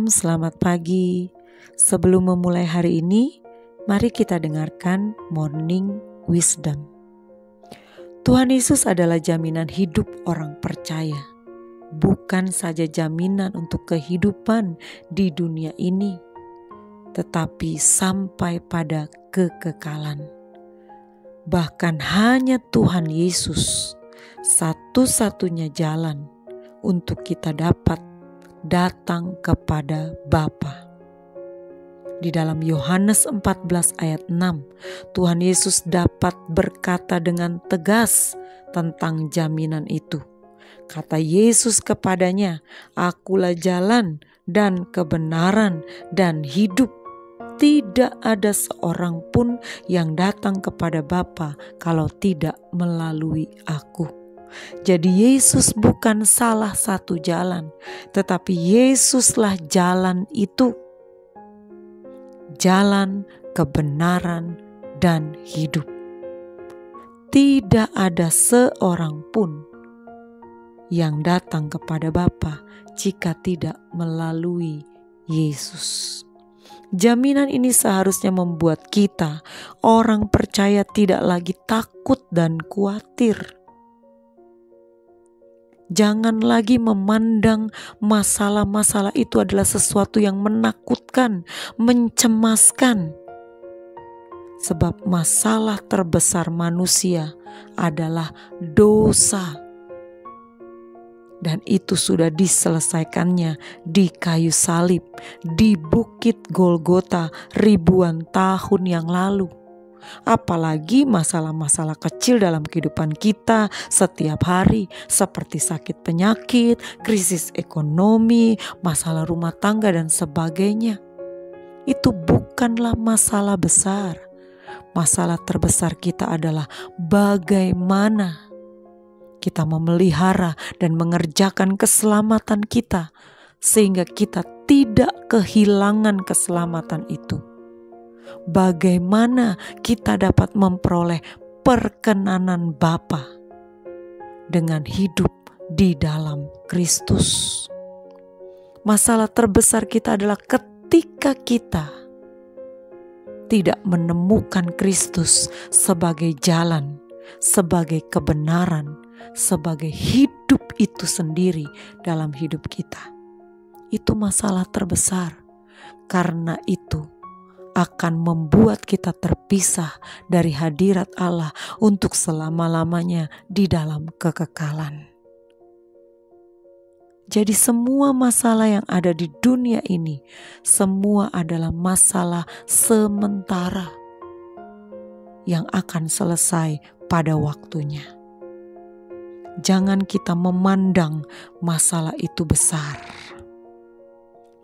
Shalom, selamat pagi. Sebelum memulai hari ini, mari kita dengarkan Morning Wisdom. Tuhan Yesus adalah jaminan hidup orang percaya, bukan saja jaminan untuk kehidupan di dunia ini, tetapi sampai pada kekekalan. Bahkan hanya Tuhan Yesus satu-satunya jalan untuk kita dapat datang kepada Bapa. Di dalam Yohanes 14 ayat 6, Tuhan Yesus dapat berkata dengan tegas tentang jaminan itu. Kata Yesus kepadanya, "Akulah jalan dan kebenaran dan hidup. Tidak ada seorang pun yang datang kepada Bapa kalau tidak melalui aku." Jadi Yesus bukan salah satu jalan, tetapi Yesuslah jalan itu. Jalan, kebenaran, dan hidup. Tidak ada seorang pun yang datang kepada Bapa jika tidak melalui Yesus. Jaminan ini seharusnya membuat kita, orang percaya, tidak lagi takut dan khawatir. Jangan lagi memandang masalah-masalah itu adalah sesuatu yang menakutkan, mencemaskan. Sebab masalah terbesar manusia adalah dosa. Dan itu sudah diselesaikannya di kayu salib, di Bukit Golgota ribuan tahun yang lalu. Apalagi masalah-masalah kecil dalam kehidupan kita setiap hari, seperti sakit penyakit, krisis ekonomi, masalah rumah tangga dan sebagainya. Itu bukanlah masalah besar. Masalah terbesar kita adalah bagaimana kita memelihara dan mengerjakan keselamatan kita sehingga kita tidak kehilangan keselamatan itu. Bagaimana kita dapat memperoleh perkenanan Bapa dengan hidup di dalam Kristus. Masalah terbesar kita adalah ketika kita tidak menemukan Kristus sebagai jalan, sebagai kebenaran, sebagai hidup itu sendiri dalam hidup kita. Itu masalah terbesar. Karena itu akan membuat kita terpisah dari hadirat Allah untuk selama-lamanya di dalam kekekalan. Jadi semua masalah yang ada di dunia ini, semua adalah masalah sementara yang akan selesai pada waktunya. Jangan kita memandang masalah itu besar.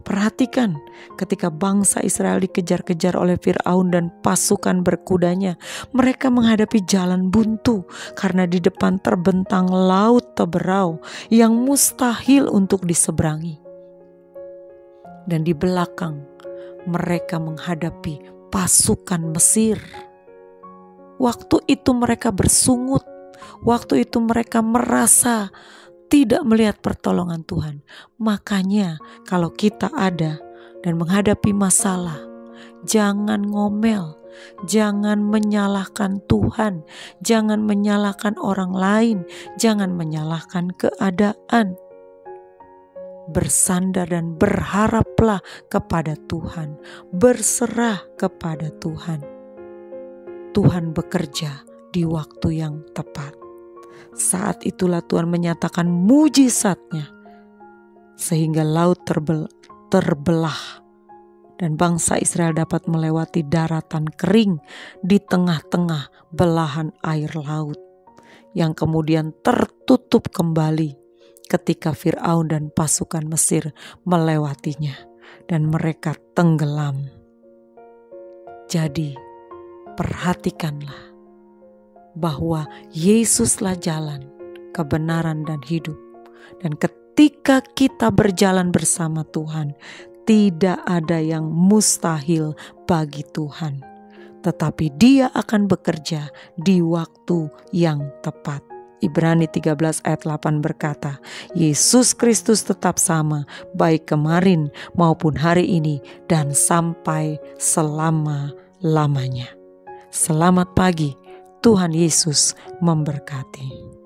Perhatikan ketika bangsa Israel dikejar-kejar oleh Fir'aun dan pasukan berkudanya, mereka menghadapi jalan buntu karena di depan terbentang laut Teberau yang mustahil untuk diseberangi. Dan di belakang mereka menghadapi pasukan Mesir. Waktu itu mereka bersungut, waktu itu mereka merasa tidak melihat pertolongan Tuhan. Makanya kalau kita ada dan menghadapi masalah, jangan ngomel, jangan menyalahkan Tuhan, jangan menyalahkan orang lain, jangan menyalahkan keadaan. Bersandar dan berharaplah kepada Tuhan, berserah kepada Tuhan. Tuhan bekerja di waktu yang tepat. Saat itulah Tuhan menyatakan mujizatnya sehingga laut terbelah dan bangsa Israel dapat melewati daratan kering di tengah-tengah belahan air laut yang kemudian tertutup kembali ketika Fir'aun dan pasukan Mesir melewatinya dan mereka tenggelam. Jadi perhatikanlah bahwa Yesuslah jalan, kebenaran, dan hidup. Dan ketika kita berjalan bersama Tuhan, tidak ada yang mustahil bagi Tuhan. Tetapi Dia akan bekerja di waktu yang tepat. Ibrani 13 ayat 8 berkata, Yesus Kristus tetap sama, baik kemarin maupun hari ini dan sampai selama-lamanya. Selamat pagi, Tuhan Yesus memberkati.